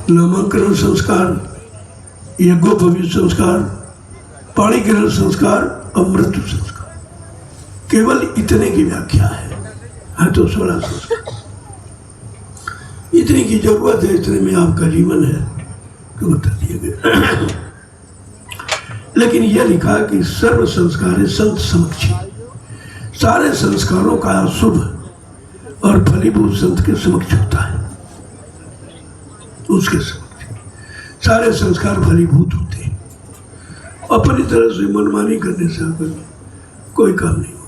नामांकन संस्कार, यज्ञोपवीत संस्कार, पाणी ग्रहण संस्कार और मृत्यु संस्कार, केवल इतने की व्याख्या है तो 16 संस्कार। इतनी की जरूरत है, इतने में आपका जीवन है तो बता दिए गए। लेकिन यह लिखा कि सर्व संस्कार संत समक्षी, सारे संस्कारों का शुभ और फलीभूत संत के समक्ष होता है, उसके समक्ष सारे संस्कार फलीभूत होते हैं। अपनी तरह से मनमानी करने से कोई काम नहीं होगा।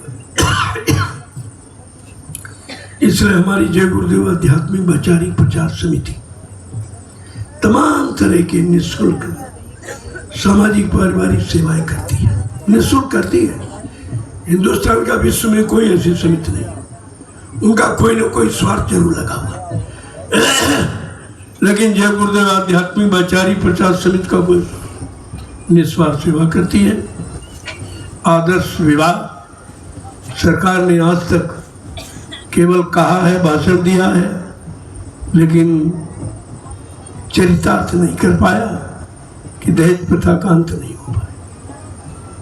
इसलिए हमारी जय गुरुदेव आध्यात्मिक वैचारिक प्रचार समिति तमाम तरह के निःशुल्क सामाजिक पारिवारिक सेवाएं करती है, निःशुल्क करती है। हिंदुस्तान का विश्व में कोई ऐसी समिति नहीं, उनका कोई ना कोई स्वार्थ जरूर लगा हुआ। लेकिन जय गुरुदेव आध्यात्मिक वैचारिक प्रचार समिति का कोई निस्वार्थ सेवा करती है। आदर्श विवाह सरकार ने आज तक केवल कहा है, भाषण दिया है, लेकिन चरितार्थ नहीं कर पाया कि दहेज प्रथा का अंत नहीं हो पाया।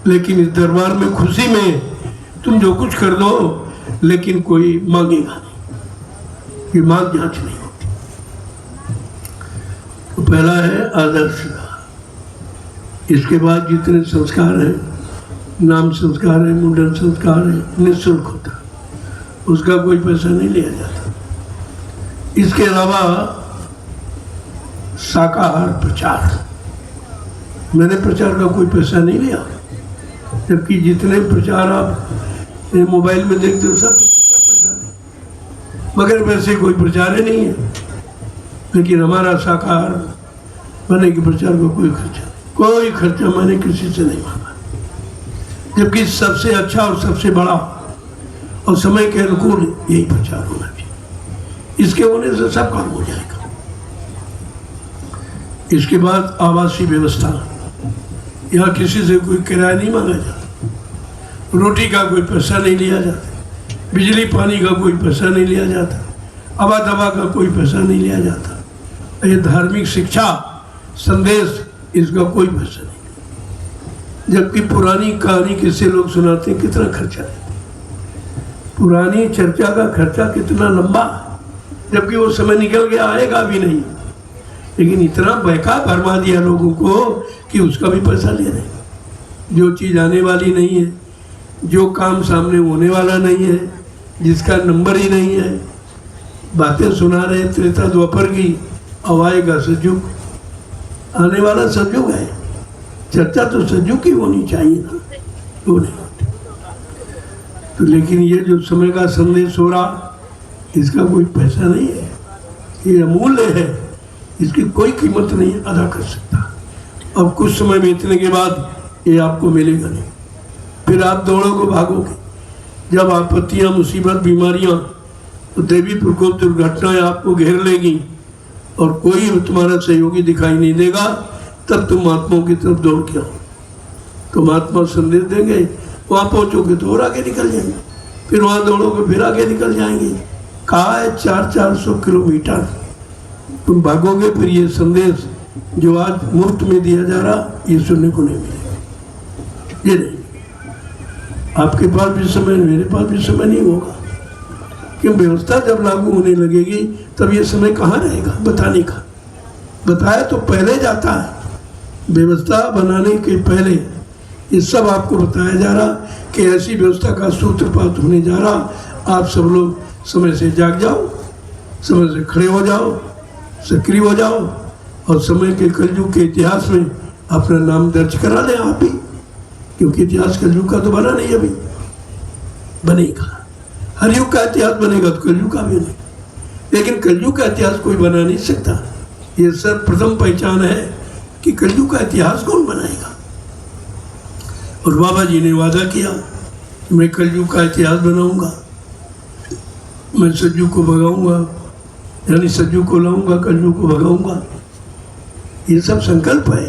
लेकिन इस दरबार में खुशी में तुम जो कुछ कर दो, लेकिन कोई मांगेगा नहीं, ये मांग जांच नहीं होती। तो पहला है आदर्श विवाह। इसके बाद जितने संस्कार हैं, नाम संस्कार है, मुंडन संस्कार है, निःशुल्क होता है, उसका कोई पैसा नहीं लिया जाता। इसके अलावा शाकाहार प्रचार, मैंने प्रचार का कोई पैसा नहीं लिया, जबकि जितने प्रचार आप मोबाइल में देखते हो सब पैसा नहीं, मगर वैसे कोई प्रचार ही नहीं है। लेकिन हमारा शाकाहार बने के प्रचार का कोई खर्चा मैंने किसी से नहीं मांगा, जबकि सबसे अच्छा और सबसे बड़ा और समय के अनुकूल यही प्रचार होना चाहिए। इसके होने से सब काम हो जाएगा। इसके बाद आवासीय व्यवस्था, यहाँ किसी से कोई किराया नहीं मांगा जाता, रोटी का कोई पैसा नहीं लिया जाता, बिजली पानी का कोई पैसा नहीं लिया जाता, आवा दवा का कोई पैसा नहीं लिया जाता। ये धार्मिक शिक्षा संदेश, इसका कोई पैसा नहीं। जबकि पुरानी कहानी किससे लोग सुनाते हैं, कितना खर्चा है, पुरानी चर्चा का खर्चा कितना लंबा, जबकि वो समय निकल गया, आएगा भी नहीं। लेकिन इतना बहका भरमा दिया लोगों को कि उसका भी पैसा ले रहे। जो चीज़ आने वाली नहीं है, जो काम सामने होने वाला नहीं है, जिसका नंबर ही नहीं है, बातें सुना रहे त्रेता द्वापर की। अब आएगा सतयुग, आने वाला सतयुग है, चर्चा तो सतयुग की होनी चाहिए ना, वो नहीं होती। तो लेकिन ये जो समय का संदेश हो रहा, इसका कोई पैसा नहीं है, ये अमूल्य है, इसकी कोई कीमत नहीं अदा कर सकता। अब कुछ समय बीतने के बाद ये आपको मिलेगा नहीं, फिर आप दौड़ोगे भागोगे। जब आपत्तियां, मुसीबत, बीमारियां, देवी प्रकोप, दुर्घटनाएं आपको घेर लेगी और कोई तुम्हारा सहयोगी दिखाई नहीं देगा, तब तुम महात्माओं की तरफ दौड़ के आओ। तो महात्मा संदेश देंगे, वहाँ पहुँचोगे तो और आगे निकल जाएंगे, फिर वहाँ दौड़ोगे फिर आगे निकल जाएंगे। कहा है 400 किलोमीटर तुम भागोगे, फिर ये संदेश जो आज मुफ्त में दिया जा रहा, ये सुनने को नहीं मिलेगा। ये नहीं, आपके पास भी समय, मेरे पास भी समय नहीं होगा, क्यों व्यवस्था जब लागू होने लगेगी तब ये समय कहाँ रहेगा बताने का। बताया तो पहले जाता है, व्यवस्था बनाने के पहले ये सब आपको बताया जा रहा कि ऐसी व्यवस्था का सूत्रपात होने जा रहा। आप सब लोग समय से जाग जाओ, समय से खड़े हो जाओ, सक्रिय हो जाओ और समय के कलयुग के इतिहास में अपना नाम दर्ज करा लें आप ही, क्योंकि इतिहास कलयुग का तो बना नहीं, अभी बनेगा। हर युग का इतिहास बनेगा तो कलयुग का भी नहीं, लेकिन कलयुग का इतिहास कोई बना नहीं सकता। ये सर्वप्रथम पहचान है कि कलयुग का इतिहास कौन बनाएगा। और बाबा जी ने वादा किया कि मैं कलयुग का इतिहास बनाऊंगा, मैं सज्जू को भगाऊंगा, यानी सज्जू को लाऊंगा, कलयुग को भगाऊंगा। ये सब संकल्प है।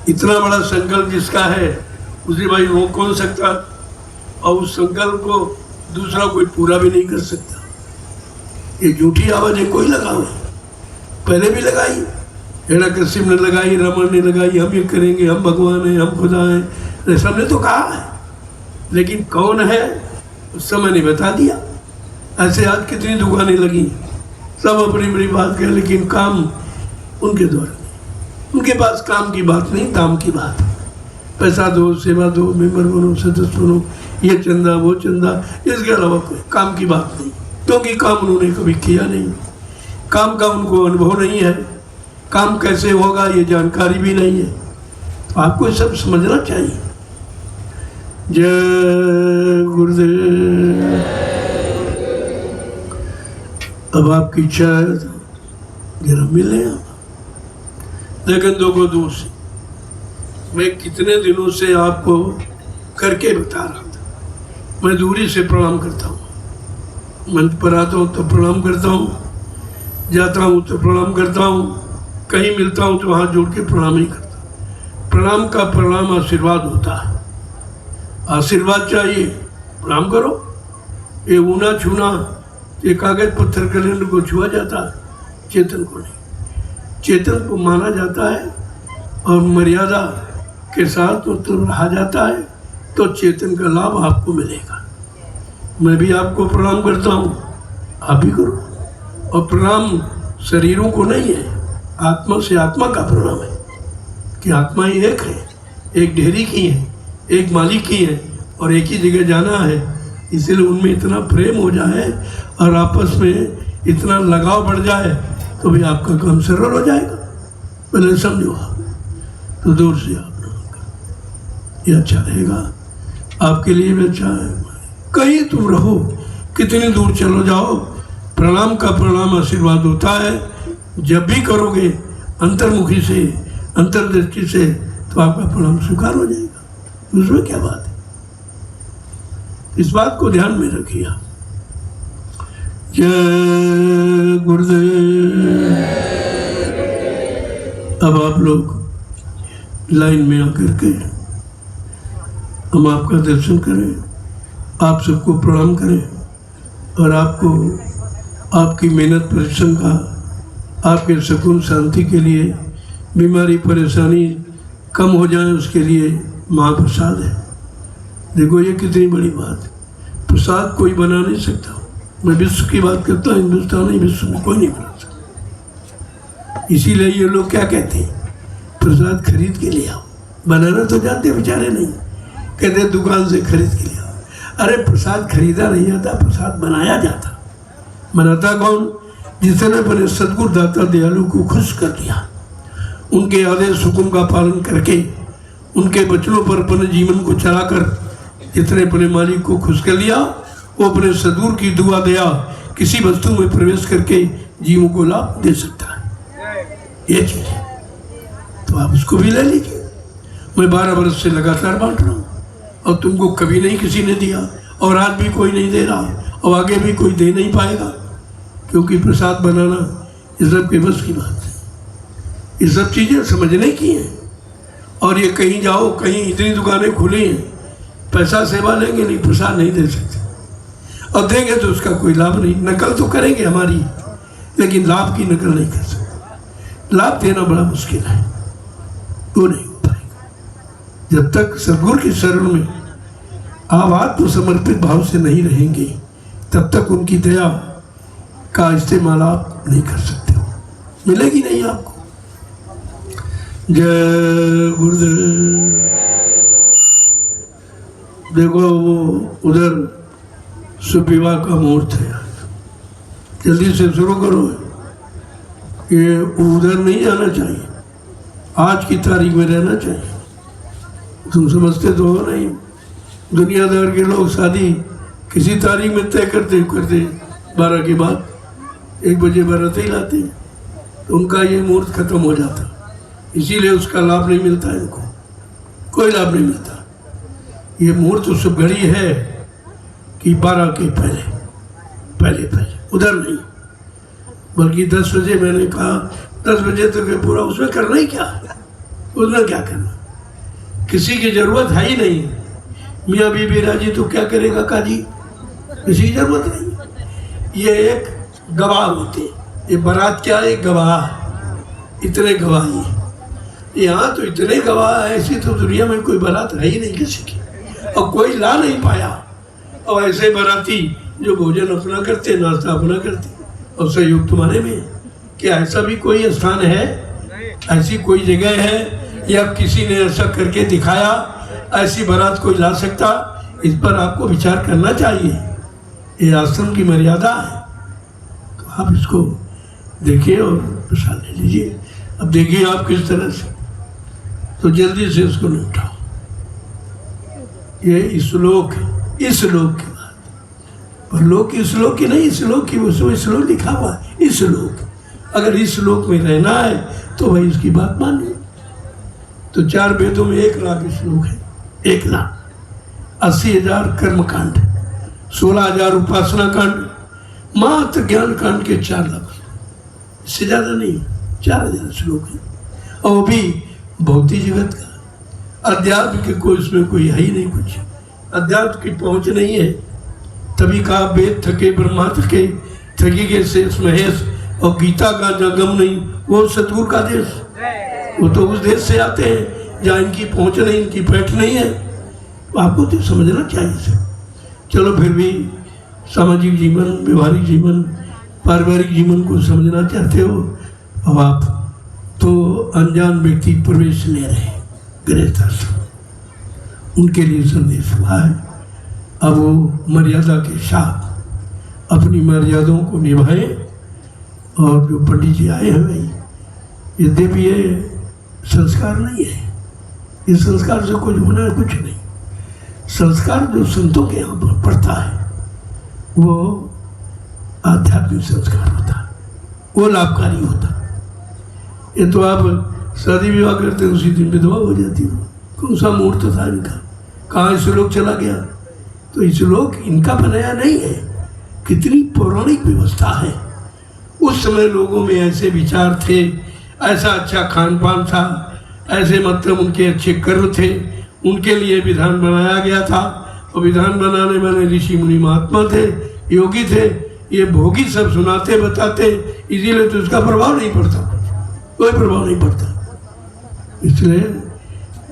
इतना बड़ा संकल्प जिसका है उसे भाई रोक कौन सकता, और उस संकल्प को दूसरा कोई पूरा भी नहीं कर सकता। ये झूठी आवाजें कोई लगावे, पहले भी लगाई, हिरण्यकश्यप ने लगाई, रावण ने लगाई, हम ये करेंगे, हम भगवान हैं, हम खुदा हैं, सबने तो कहा है, लेकिन कौन है उस समय ने बता दिया। ऐसे आज कितनी दुकानें लगी, सब अपनी बड़ी बात करें, लेकिन काम उनके द्वारा नहीं। उनके पास काम की बात नहीं, दाम की बात है। पैसा दो, सेवा दो, मेंबर बनो, सदस्य बनो, ये चंदा वो चंदा, इसके अलावा कोई काम की बात नहीं, क्योंकि काम उन्होंने कभी किया नहीं, काम का उनको अनुभव नहीं है, काम कैसे होगा ये जानकारी भी नहीं है। तो आपको सब समझना चाहिए। जय गुरुदेव। अब आपकी इच्छा है तो जरा मिले आप, लेकिन दो को दूर से। मैं कितने दिनों से आपको करके बता रहा था, मैं दूरी से प्रणाम करता हूँ, मंच पर आता हूँ तो प्रणाम करता हूँ, जाता हूँ तो प्रणाम करता हूँ, कहीं मिलता हूँ तो हाथ जोड़ के प्रणाम ही करता। प्रणाम का प्रणाम आशीर्वाद होता है, आशीर्वाद चाहिए, प्रणाम करो। ये ऊना छूना, ये कागज पत्थर कलेंडर को छुआ जाता है, चेतन को नहीं। चेतन को माना जाता है और मर्यादा के साथ तो रहा जाता है, तो चेतन का लाभ आपको मिलेगा। मैं भी आपको प्रणाम करता हूँ, आप भी करो। और प्रणाम शरीरों को नहीं है, आत्मा से आत्मा का प्रणाम है कि आत्मा ही एक है, एक ढेरी की है, एक मालिक की है और एक ही जगह जाना है। इसलिए उनमें इतना प्रेम हो जाए और आपस में इतना लगाव बढ़ जाए तो भी आपका काम सरल हो जाएगा। पहले समझो आप, तो दूर से आप ये अच्छा रहेगा, आपके लिए भी अच्छा है। कहीं तुम रहो, कितनी दूर चलो जाओ, प्रणाम का प्रणाम आशीर्वाद होता है। जब भी करोगे अंतर्मुखी से, अंतर्दृष्टि से, तो आपका प्रणाम स्वीकार हो जाएगा। उसमें क्या बात है, इस बात को ध्यान में रखिए आप। जय गुरुदेव। अब आप लोग लाइन में आकर के हम आपका दर्शन करें, आप सबको प्रणाम करें और आपको आपकी मेहनत परिश्रम का, आपके सुकून शांति के लिए, बीमारी परेशानी कम हो जाए उसके लिए महाप्रसाद है। देखो ये कितनी बड़ी बात है, प्रसाद कोई बना नहीं सकता। मैं विश्व की बात करता हूँ, हिंदुस्तान नहीं, विश्व में कोई नहीं बना सकता। इसीलिए ये लोग क्या कहते हैं, प्रसाद खरीद के ले आओ। बनाना तो जानते बेचारे नहीं, कहते दुकान से खरीद के ले आओ। अरे प्रसाद खरीदा नहीं जाता, प्रसाद बनाया जाता। बनाता कौन, जिसने अपने सदगुरु दाता दयालु को खुश कर दिया, उनके आदेश हुक्म का पालन करके, उनके वचनों पर अपने जीवन को चलाकर जितने अपने मालिक को खुश कर लिया, वो अपने सदगुरु की दुआ दया किसी वस्तु में प्रवेश करके जीवों को लाभ दे सकता है। ये चीज है, तो आप उसको भी ले लीजिए। मैं 12 वर्ष से लगातार बांट रहा हूँ और तुमको कभी नहीं किसी ने दिया और आज भी कोई नहीं दे रहा और आगे भी कोई दे नहीं पाएगा, क्योंकि प्रसाद बनाना ये सब के बस की बात है। ये सब चीज़ें समझने की हैं। और ये कहीं जाओ, कहीं इतनी दुकानें खुली हैं, पैसा सेवा लेंगे नहीं, प्रसाद नहीं दे सकते, और देंगे तो उसका कोई लाभ नहीं। नकल तो करेंगे हमारी, लेकिन लाभ की नकल नहीं कर सकते। लाभ देना बड़ा मुश्किल है, वो नहीं हो पाएगा जब तक सदगुरु की शरण में आप आत्मसमर्पित भाव से नहीं रहेंगे, तब तक उनकी दया का इस्तेमाल आप नहीं कर सकते हो, मिलेगी नहीं आपको। जय गुरुदेव। देखो वो उधर शुभ विवाह का मुहूर्त है, जल्दी से शुरू करो। ये उधर नहीं आना चाहिए, आज की तारीख में रहना चाहिए। तुम समझते तो हो नहीं, दुनियादार के लोग शादी किसी तारीख में तय करते 12 के बाद 1 बजे बारात ही लाते, तो उनका ये मुहूर्त खत्म हो जाता, इसीलिए उसका लाभ नहीं मिलता है। इनको कोई लाभ नहीं मिलता। ये मुहूर्त उस घड़ी है कि 12 के पहले उधर नहीं, बल्कि 10 बजे। मैंने कहा 10 बजे तक तो पूरा, उसमें करना ही क्या, उसमें क्या करना, किसी की जरूरत है ही नहीं। मियाँ बीबी राजी तो क्या करेगा काजी, किसी की जरूरत नहीं। ये एक गवाह होते, ये बारात क्या है, एक गवाह। इतने गवाही, यहाँ तो इतने गवाह है, ऐसी तो दुनिया में कोई बारात है ही नहीं किसी की, और कोई ला नहीं पाया। और ऐसे बाराती जो भोजन अपना करते, नाश्ता अपना करते, और सहयोग तुम्हारे में। क्या ऐसा भी कोई स्थान है, ऐसी कोई जगह है, या किसी ने ऐसा करके दिखाया, ऐसी बारात कोई ला सकता? इस पर आपको विचार करना चाहिए। ये आश्रम की मर्यादा है, तो आप इसको देखिए और प्रसाद ले लीजिए। अब देखिए आप किस तरह से, तो जल्दी से इसको निपटाओ। ये श्लोक की बात, पर लोक की श्लोक की नहीं, श्लोक की वो श्लोक लिखा हुआ है, इस श्लोक। अगर इस श्लोक में रहना है तो भाई इसकी बात मानिए। तो 4 वेदों में 1 लाख श्लोक है, 1 लाख 80,000 कर्म कांड, 16,000 उपासना कांड, मात्र ज्ञान कांड के 4 लाख, इससे ज्यादा नहीं, 4,000 श्लोक है। और वो भी भौतिक जगत का, अध्यात्म के कोई उसमें कोई है ही नहीं, कुछ अध्यात्म की पहुंच नहीं है। तभी कहा वेद थके ब्रह्मा थके, थकी के शेष महेश, और गीता का जगम नहीं, वो सतगुरु का देश, वो तो उस देश से आते हैं जहाँ इनकी पहुंच नहीं, इनकी पैठ नहीं है। तो आपको तो समझना चाहिए। चलो फिर भी सामाजिक जीवन, व्यवहारिक जीवन, पारिवारिक जीवन को समझना चाहते हो, अब आप तो अनजान व्यक्ति प्रवेश ले रहे हैं गृहस्थाश्रम, उनके लिए संदेश हुआ है। अब वो मर्यादा के साथ अपनी मर्यादाओं को निभाएं। और जो पंडित जी आए हैं भाई, यद्यपि ये संस्कार नहीं है, इस संस्कार से कुछ होना है, कुछ नहीं। संस्कार जो संतों के यहाँ पर पड़ता है वो आध्यात्मिक संस्कार होता है, वो लाभकारी होता है। ये तो आप शादी विवाह करते हैं, उसी दिन विधवा हो जाती हो, कौन सा मुहूर्त था इनका, कहाँ श्लोक चला गया? तो ये श्लोक इनका बनाया नहीं है, कितनी पौराणिक व्यवस्था है। उस समय लोगों में ऐसे विचार थे, ऐसा अच्छा खान पान था, ऐसे मतलब उनके अच्छे कर्म थे, उनके लिए विधान बनाया गया था। और विधान बनाने वाले ऋषि मुनि महात्मा थे, योगी थे, ये भोगी सब सुनाते बताते, इसीलिए तो उसका प्रभाव नहीं पड़ता, कोई प्रभाव नहीं पड़ता। इसलिए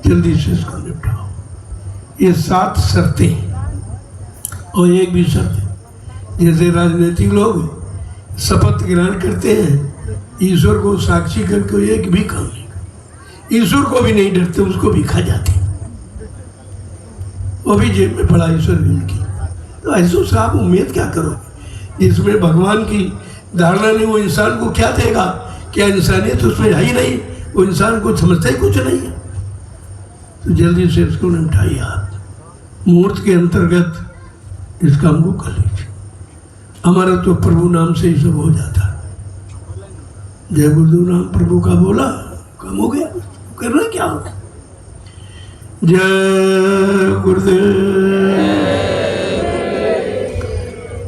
जल्दी से इसको निपटाओ। ये 7 शर्तें, और एक भी शर्त, जैसे राजनीतिक लोग शपथ ग्रहण करते हैं, ईश्वर को साक्षी करके एक भी काम नहीं, ईश्वर को भी नहीं डरते, उसको भी खा जाते, वो भी जेब में पड़ा ईश्वर भी उनकी। तो ऐसे से आप उम्मीद क्या करोगे जिसमें भगवान की धारणा नहीं? वो इंसान को क्या देगा? क्या इंसानियत उसमें है ही नहीं, वो इंसान को समझता ही कुछ नहीं है। तो जल्दी से इसको निपटाइए आप, मुहूर्त के अंतर्गत इस काम को कर लीजिए। हमारा तो प्रभु नाम से ही सब हो जाता है। जय गुरुदेव नाम प्रभु का बोला, काम हो गया, करना क्या होगा? जय गुरुदेव।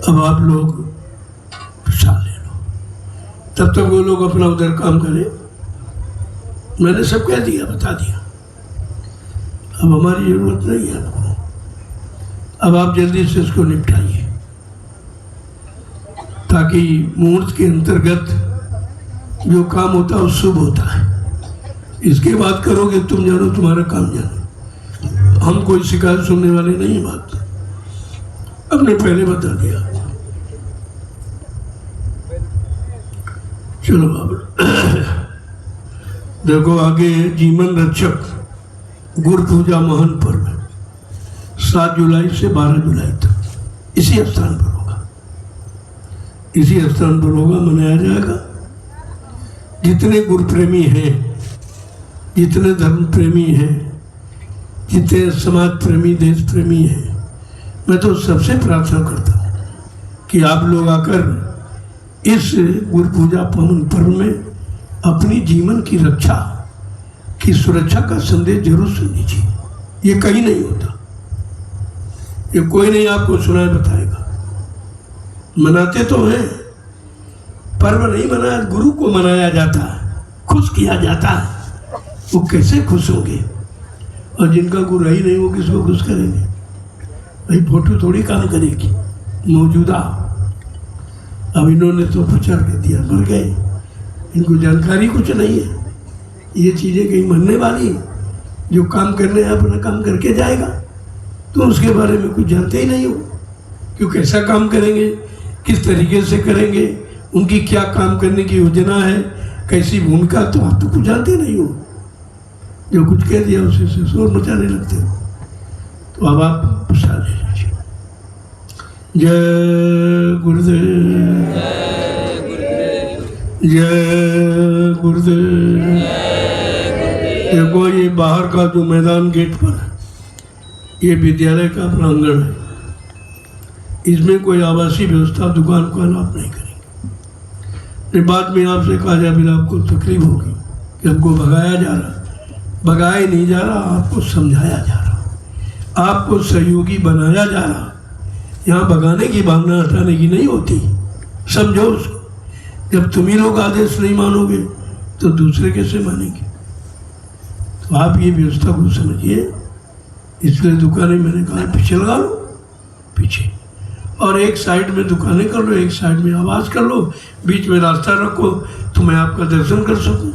अब आप लोग प्रसाद ले लो, तब तक वो लोग अपना उधर काम करें। मैंने सब कह दिया, बता दिया, अब हमारी जरूरत नहीं है आपको। अब आप जल्दी से इसको निपटाइए ताकि मुहूर्त के अंतर्गत जो काम होता है वो शुभ होता है। इसके बाद करोगे तुम जानो, तुम्हारा काम जानो। हम कोई शिकायत सुनने वाले नहीं है, बात हमने पहले बता दिया। चलो बाबा देखो आगे, जीवन रक्षक गुरु पूजा महान पर्व 7 जुलाई से 12 जुलाई तक इसी स्थान पर होगा, इसी स्थान पर होगा, मनाया जाएगा। जितने गुरु प्रेमी हैं, जितने धर्म प्रेमी हैं, जितने समाज प्रेमी, देश प्रेमी हैं, मैं तो सबसे प्रार्थना करता हूँ कि आप लोग आकर इस गुरु पूजा पावन पर्व में अपनी जीवन की रक्षा की सुरक्षा का संदेश जरूर सुन लीजिए। ये कहीं नहीं होता, ये कोई नहीं आपको सुनाए बताएगा। मनाते तो हैं, पर्व नहीं मनाया, गुरु को मनाया जाता है, खुश किया जाता है। वो कैसे खुश होंगे? और जिनका गुरु ही नहीं, वो किसको खुश करेंगे? भाई फोटो थोड़ी काम करेगी मौजूदा। अब इन्होंने तो प्रचार कर दिया, मर गए, इनको जानकारी कुछ नहीं है। ये चीज़ें कहीं मरने वाली हैं। जो काम करने है अपना काम करके जाएगा, तो उसके बारे में कुछ जानते ही नहीं हो क्यों कैसा काम करेंगे, किस तरीके से करेंगे, उनकी क्या काम करने की योजना है, कैसी भूमिका, तो आप तो कुछ जानते नहीं हो। जो कुछ कह दिया उसी से शोर मचाने लगते हो। तो अब आप प्रसाद ले लीजिए। जय गुरुदेव, जय गुरुदेव। देखो ये बाहर का जो मैदान गेट पर है, ये विद्यालय का प्रांगण है। इसमें कोई आवासीय व्यवस्था दुकान को अलाउ नहीं करेंगे। बाद में आपसे कहा जाए फिर आपको तकलीफ होगी कि हमको भगाया जा रहा। भगाया नहीं जा रहा, आपको समझाया जा रहा, आपको सहयोगी बनाया जा रहा। यहाँ भगाने की भावना हटाने की नहीं होती, समझो उसको। जब तुम ही लोग आदेश नहीं मानोगे तो दूसरे कैसे मानेंगे। तो आप ये व्यवस्था को समझिए। इसलिए दुकानें मैंने कहा पीछे लगा लो, पीछे, और एक साइड में दुकानें कर लो, एक साइड में आवास कर लो, बीच में रास्ता रखो तो मैं आपका दर्शन कर सकूं,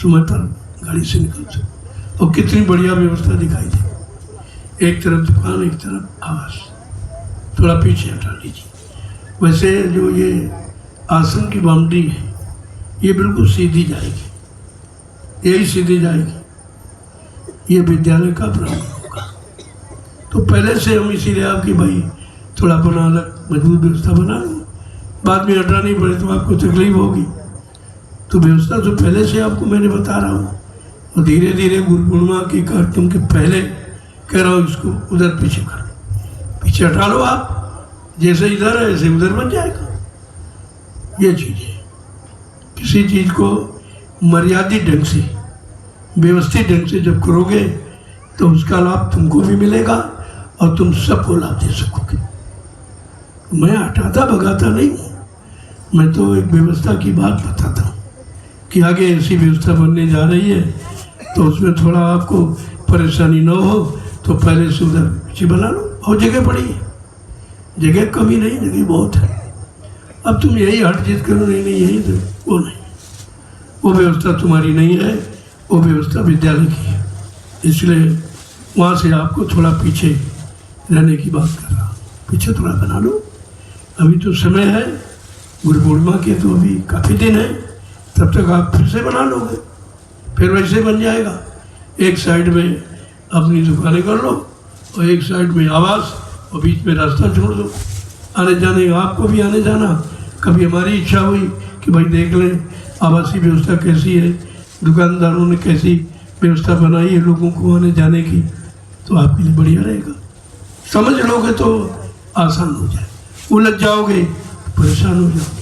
समय पर गाड़ी से निकल सकूं। और कितनी बढ़िया व्यवस्था दिखाई दे। एक तरफ दुकान, एक तरफ आवास। थोड़ा पीछे हटा लीजिए। वैसे जो ये आश्रम की बाउंड्री है ये बिल्कुल सीधी जाएगी, यही सीधी जाएगी। ये विद्यालय का प्रांगण होगा। तो पहले से हम इसीलिए आपकी भाई थोड़ा अपना अलग मजबूत व्यवस्था बना लो, बाद में हटानी पड़े तो आपको तकलीफ होगी। तो व्यवस्था तो पहले से आपको मैंने बता रहा हूँ। और धीरे धीरे गुरु पूर्णिमा के कार्यक्रम के पहले कह रहा हूँ इसको उधर पीछे कर लो, पीछे हटा लो। आप जैसे इधर है ऐसे उधर बन जाएगा। ये चीज़ है, किसी चीज़ को मर्यादित ढंग से, व्यवस्थित ढंग से जब करोगे तो उसका लाभ तुमको भी मिलेगा और तुम सबको लाभ दे सकोगे। मैं हटाता भगाता नहीं हूँ, मैं तो एक व्यवस्था की बात बताता हूँ कि आगे ऐसी व्यवस्था बनने जा रही है, तो उसमें थोड़ा आपको परेशानी न हो तो पहले से उधर पीछे बना लो। और जगह पड़ी है, जगह कमी नहीं, जगह बहुत है। अब तुम यही हट जिद करो, नहीं नहीं यही तो, वो नहीं, वो व्यवस्था तुम्हारी नहीं है, वो व्यवस्था विद्यालय की है। इसलिए वहाँ से आपको थोड़ा पीछे रहने की बात कर रहा हूँ। पीछे थोड़ा बना लो, अभी तो समय है। गुरु पूर्णिमा के तो अभी काफ़ी दिन है, तब तक आप फिर से बना लोगे, फिर वैसे बन जाएगा। एक साइड में अपनी दुकानें कर लो और एक साइड में आवास, और बीच में रास्ता छोड़ दो। आने जाने का आपको भी आने जाना। कभी हमारी इच्छा हुई कि भाई देख लें आवासीय व्यवस्था कैसी है, दुकानदारों ने कैसी व्यवस्था बनाई है लोगों को आने जाने की, तो आपके लिए बढ़िया रहेगा। समझ लोगे तो आसान हो जाए, उलझ जाओगे परेशान हो जाओगे।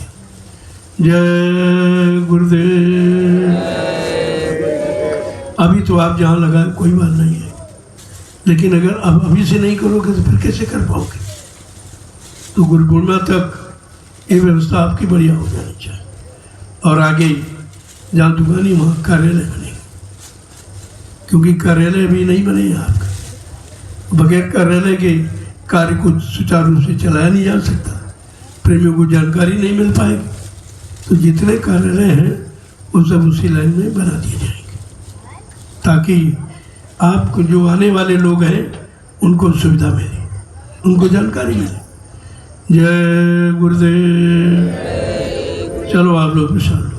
जय गुरुदेव। अभी तो आप जहाँ लगाए कोई बात नहीं है, लेकिन अगर आप अभी से नहीं करोगे तो फिर कैसे कर पाओगे। तो गुरु पूर्णिमा तक ये व्यवस्था आपकी बढ़िया हो जानी चाहिए। और आगे जहाँ दुकानी वहाँ कार्यालय बनेगा, क्योंकि कार्यालय भी नहीं बने यहाँ आपका। बगैर कार्यालय के कार्य को सुचारू रूप से चलाया नहीं जा सकता, प्रेमियों को जानकारी नहीं मिल पाएगी। तो जितने कार्यालय हैं वो सब उसी लाइन में बना दिए जाएंगे, ताकि आपको जो आने वाले लोग हैं उनको सुविधा मिले, उनको जानकारी मिले। जय गुरुदेव। चलो आप लोग प्रसाद लो।